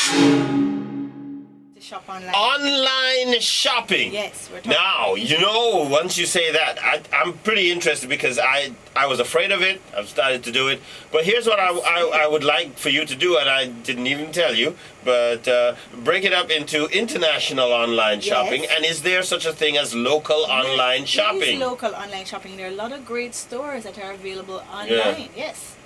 To shop online. Online shopping. Yes, we're talking Now, you know, once you say that, I'm pretty interested because I was afraid of it. I've started to do it. But here's what I would like for you to do, and I didn't even tell you, but break it up into international online shopping. Yes. And is there such a thing as local online shopping? There is local online shopping. There are a lot of great stores that are available online. Yes.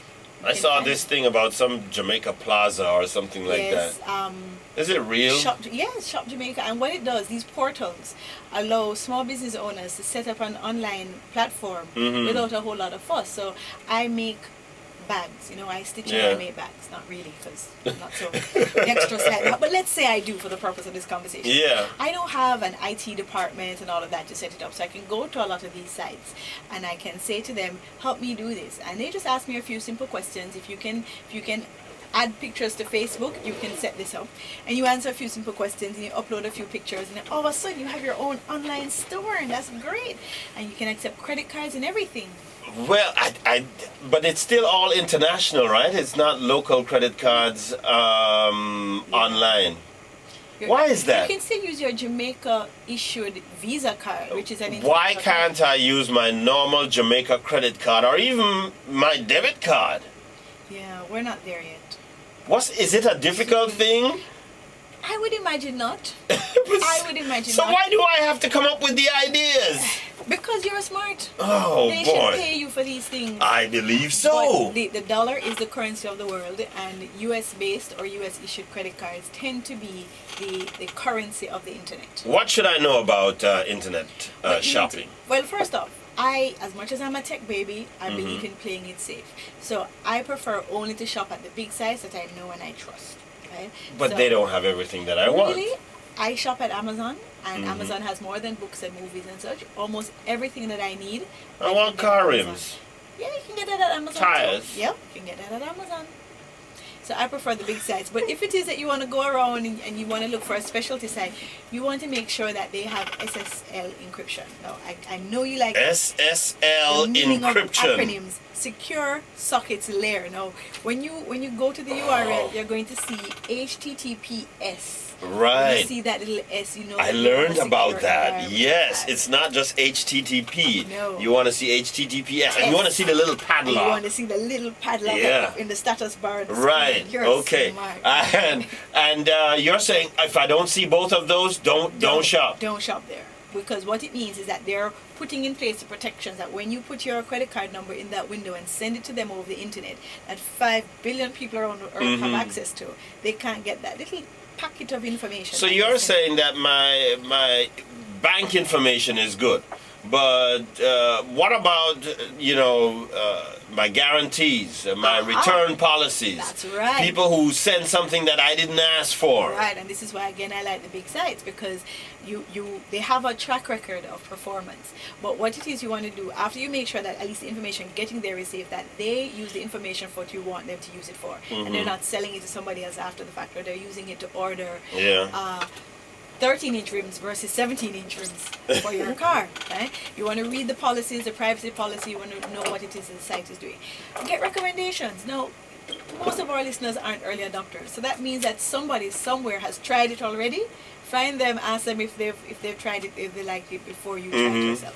I saw this thing about some Jamaica Plaza or something like that. Is it real? Yes, Shop Jamaica. And what it does, these portals allow small business owners to set up an online platform without a whole lot of fuss. So I make bags, you know, I stitch and I make bags. Not really, because I'm not so extra side. But let's say I do for the purpose of this conversation. Yeah. I don't have an IT department and all of that to set it up. So I can go to a lot of these sites and I can say to them, help me do this. And they just ask me a few simple questions. If you can add pictures to Facebook, you can set this up. And you answer a few simple questions and you upload a few pictures and then all of a sudden you have your own online store, and that's great. And you can accept credit cards and everything. Well, but it's still all international, right? It's not local credit cards online. Why is that? You can still use your Jamaica issued Visa card, which is an Why can't I use my normal Jamaica credit card or even my debit card? Yeah, we're not there yet. Is it a difficult thing? I would imagine not. I would imagine so not. Why do I have to come up with the ideas? Because you're smart. Oh, they boy. should pay you for these things. I believe so. But the dollar is the currency of the world, and US-based or US-issued credit cards tend to be the currency of the internet. What should I know about internet shopping? Well, first off, as much as I'm a tech baby, I believe in playing it safe. So I prefer only to shop at the big sites that I know and I trust. Right? But they don't have everything that I want. Really? I shop at Amazon, and Amazon has more than books and movies and such. Almost everything that I need. I want car rims. Yeah, you can get that at Amazon. Tires. Too. Yep, you can get that at Amazon. So I prefer the big sites. But if it is that you want to go around and you want to look for a specialty site, you want to make sure that they have SSL encryption. Now, I know you like SSL the meaning of encryption. acronyms. Secure Sockets Layer. Now, when you go to the URL, you're going to see HTTPS. Right. When you see that little S, you know. I learned about that. Yes, it's not just HTTP. No. You want to see HTTPS, and you want to see the little padlock. You want to see the little padlock in the status bar. Right. Okay. And you're saying if I don't see both of those, don't shop. Don't shop there. Because what it means is that they're putting in place the protections that when you put your credit card number in that window and send it to them over the internet, that 5 billion people around the earth have access to, they can't get that little packet of information. So you're saying that my bank information is good, but what about my guarantees, my return policies? That's right. People who send something that I didn't ask for. Right, and this is why again I like the big sites, because they have a track record of performance. But what it is you want to do after you make sure that at least the information getting there is safe, that they use the information for what you want them to use it for, and they're not selling it to somebody else after the fact, or they're using it to order 13-inch rims versus 17-inch rims for your car. Right? You want to read the policies, the privacy policy. You want to know what it is the site is doing. Get recommendations. Now, most of our listeners aren't early adopters, so that means that somebody somewhere has tried it already. Find them, ask them if they've tried it, if they liked it before you try it yourself.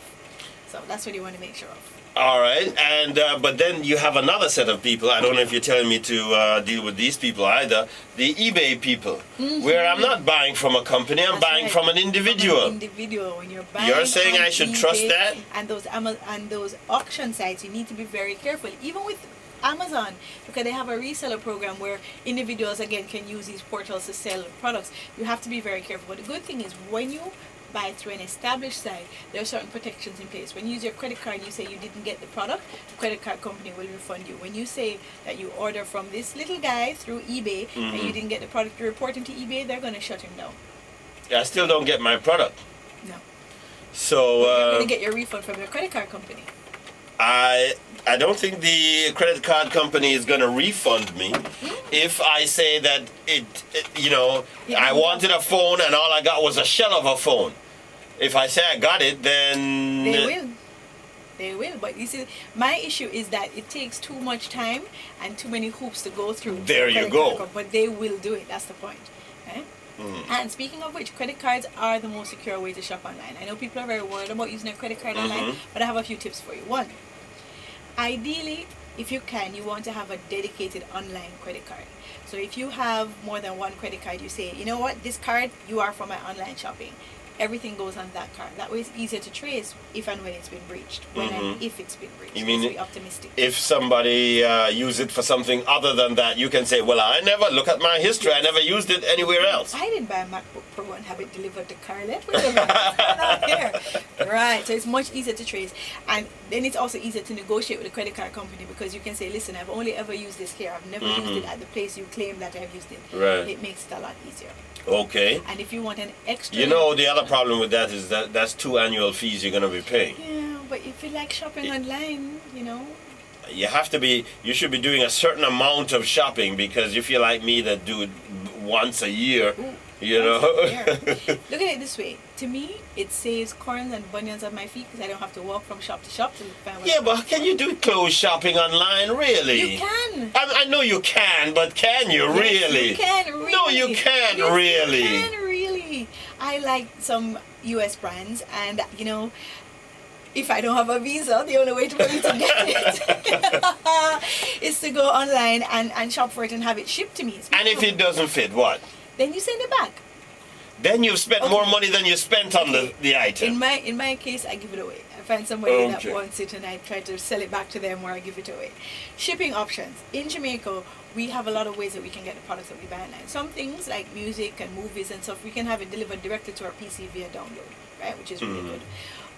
So that's what you want to make sure of. All right, and but then you have another set of people. I don't know if you're telling me to deal with these people either. The eBay people, where I'm not buying from a company, I'm buying from an individual. When you're buying. You're saying I should eBay trust that? And those auction sites, you need to be very careful. Even with Amazon, because they have a reseller program where individuals again can use these portals to sell products. You have to be very careful. But the good thing is when you buy through an established site, there are certain protections in place. When you use your credit card and you say you didn't get the product, the credit card company will refund you. When you say that you order from this little guy through eBay and you didn't get the product, you report him to eBay, they're going to shut him down. I still don't get my product. No. So you're going to get your refund from your credit card company. I don't think the credit card company is going to refund me if I say that I wanted a phone and all I got was a shell of a phone. If I say I got it, then they will. They will. But you see, my issue is that it takes too much time and too many hoops to go through. There you go. But they will do it. That's the point. Right? And speaking of which, credit cards are the most secure way to shop online. I know people are very worried about using a credit card online, but I have a few tips for you. One, ideally, if you can, you want to have a dedicated online credit card. So if you have more than one credit card, you say, you know what, this card, you are for my online shopping. Everything goes on that card. That way it's easier to trace if and when it's been breached. When and if it's been breached. You mean Let's be optimistic. if somebody use it for something other than that, you can say, well, I never look at my history. I never used it anywhere else. I didn't buy a MacBook Pro and have it delivered to Carlette. Wait a minute, what's going on here? Right, so it's much easier to trace. And then it's also easier to negotiate with a credit card company because you can say, listen, I've only ever used this here. I've never used it at the place you claim that I've used it. Right. It makes it a lot easier. Okay. And if you want an extra... You know, the other problem with that is that that's 2 annual fees you're going to be paying. Yeah, but if you like shopping online, you know... You should be doing a certain amount of shopping because if you're like me that do it once a year, you know. Look at it this way. To me, it saves corns and bunions on my feet because I don't have to walk from shop to shop to find what Yeah, but can you do clothes shopping online, really? You can. I know you can, but can you really? You can really. No, you can't really. You can really. I like some U.S. brands, and you know, if I don't have a visa, the only way for me to get it is to go online and shop for it and have it shipped to me. And if it doesn't fit, what? Then you send it back. Then you've spent more money than you spent on the item. In my case, I give it away. I find somebody that wants it and I try to sell it back to them or I give it away. Shipping options. In Jamaica, we have a lot of ways that we can get the products that we buy online. Some things like music and movies and stuff, we can have it delivered directly to our PC via download, right? Which is really good.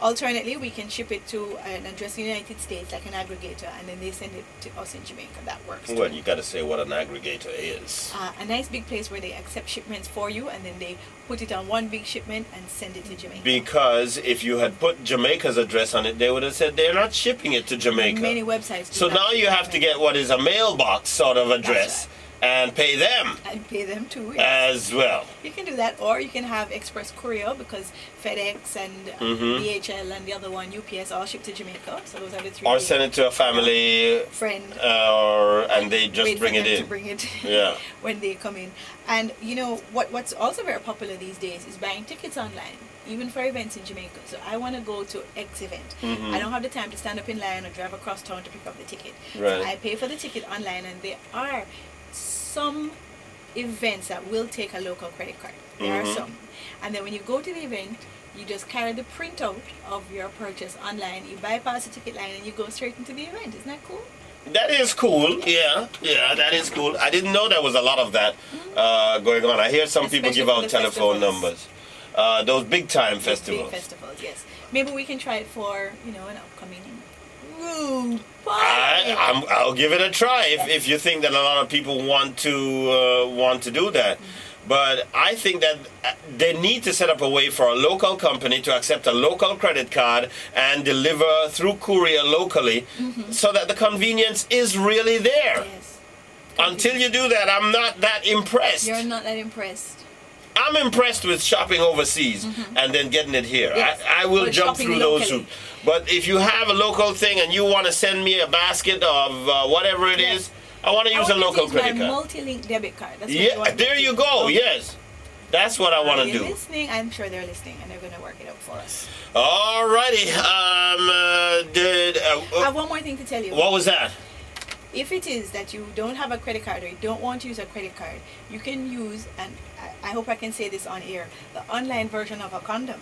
Alternately, we can ship it to an address in the United States, like an aggregator, and then they send it to us in Jamaica. That works too. Well, you got to say what an aggregator is. A nice big place where they accept shipments for you, and then they put it on one big shipment and send it to Jamaica. Because if you had put Jamaica's address on it, they would have said they're not shipping it to Jamaica. Many websites do So that now you have to get what is a mailbox sort of address and pay them. And pay them too. Yes. As well. You can do that, or you can have express courier because FedEx and DHL and the other one, UPS, all ship to Jamaica. So those are the three. Or send it to a family friend, and they just bring it in. To bring it Yeah. when they come in. And you know what's also very popular these days is buying tickets online, even for events in Jamaica. So I want to go to X event. I don't have the time to stand up in line or drive across town to pick up the ticket. Right. So I pay for the ticket online, and there are some events that will take a local credit card. There are some. And then when you go to the event, you just carry the printout of your purchase online, you bypass the ticket line, and you go straight into the event. Isn't that cool? That is cool. Yeah, that is cool. I didn't know there was a lot of that going on. I hear some people give out telephone numbers. Those big time festivals. Big festivals, yes. Maybe we can try it for, an upcoming room. I'll give it a try if you think that a lot of people want to do that. But I think that they need to set up a way for a local company to accept a local credit card and deliver through courier locally so that the convenience is really there. Yes. Until you do that, I'm not that impressed. You're not that impressed. I'm impressed with shopping overseas and then getting it here. Yes. I will jump through those hoops. But if you have a local thing and you want to send me a basket of whatever it is, I want to use a local credit card. Multi-link debit card. That's There you go. Okay. Yes. That's what I want to do. Listening? I'm sure they're listening and they're going to work it out for us. Alrighty. I have one more thing to tell you. What was that? If it is that you don't have a credit card or you don't want to use a credit card, you can use, and I hope I can say this on air, the online version of a condom.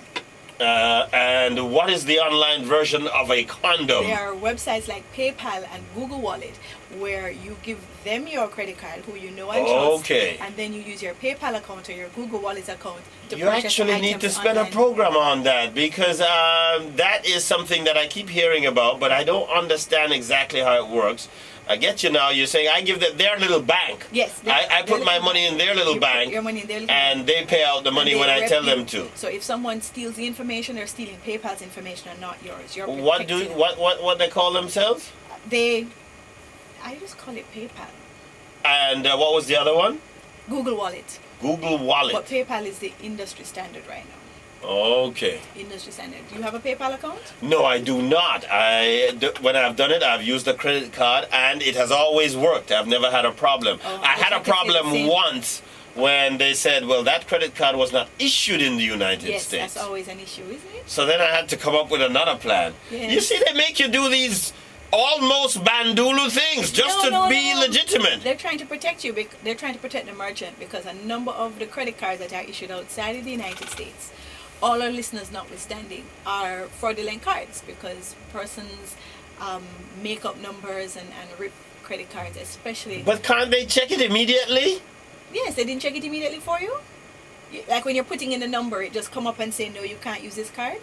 And what is the online version of a condom? There are websites like PayPal and Google Wallet where you give them your credit card, who you know and trust, and then you use your PayPal account or your Google Wallet account to You actually need to spend a program on that because that is something that I keep hearing about, but I don't understand exactly how it works. I get you now. You're saying I give them their little bank. Yes. I put my money in their little bank. Your money in their little and they pay out the money when I tell them to. So if someone steals the information, they're stealing PayPal's information and not yours. You're what they call themselves? I just call it PayPal. And what was the other one? Google Wallet. Google Wallet. But PayPal is the industry standard right now. Okay. Industry standard. Do you have a PayPal account? No, I do not. When I've done it, I've used a credit card, and it has always worked. I've never had a problem. Oh, I had a wish I could say the problem same. once when they said, well, that credit card was not issued in the United Yes, States. that's always an issue, isn't it? So then I had to come up with another plan. Yes. You see, they make you do these almost bandulu things just to be legitimate. They're trying to protect you. They're trying to protect the merchant because a number of the credit cards that are issued outside of the United States, all our listeners notwithstanding, are fraudulent cards because persons make up numbers and rip credit cards, especially. But can't they check it immediately? Yes, they didn't check it immediately for you. Like when you're putting in the number, it just come up and say, no, you can't use this card.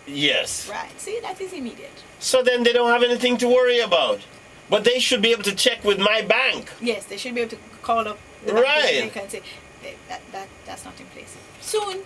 Yes. Right. See, that is immediate. So then they don't have anything to worry about. But they should be able to check with my bank. Yes, they should be able to call up the Right. bank and say, that's not in place. Soon,